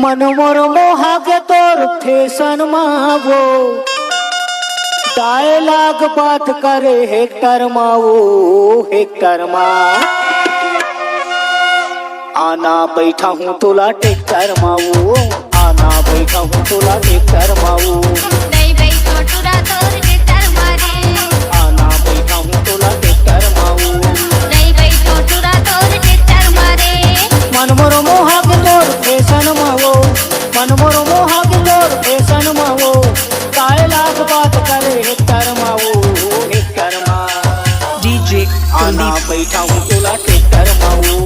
मन मोर मोहागे तोर फैशन मावो डायलॉग बात करे हेक्टर मावो हेक्टर माँ आना बैठा हूँ तोला टेक्टर मावो आना बैठा हूँ तोला टेक्टर मावो नहीं बैठो टुरा तोर टेक्टर मारे आना बैठा हूँ तोला टेक्टर मावो नहीं बैठो टुरा तोर टेक्टर मारे मन मोर मोहागे तोर फैशन मावो मन मोर मोहागे तोर फैशन मावो डायलॉग बात करे हेक्टर मावो हेक्टर माँ DJ आना Kuldeep. बैठा हूँ तोला टेक्टर मावो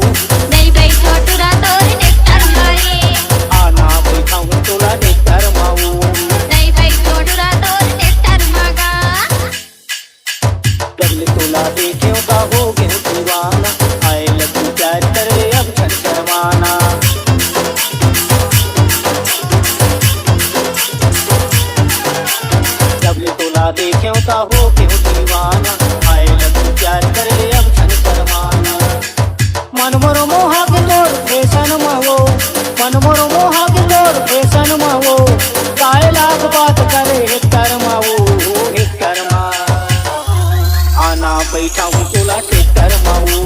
नहीं बैठो टुरा तोर टेक्टर मारे आना बैठा हूँ तोला टेक्टर मावो नहीं बैठो टुरा तोर टेक्टर मागा पहले तोला देखे का हो गए दीवाना आए लगू प्यार करे अब छन शर्माना जब तोला देखे का हो गए दीवाना आए लगू प्यार करे अब छन शर्माना मन मोर मोहा के तोर फैशन मावो मन मोर मोहा के तोर फैशन मावो काय लाख बात करे हेक्टर मावो हेक्टर माँ आना बैठा हूँ तोला टेक्टर मावो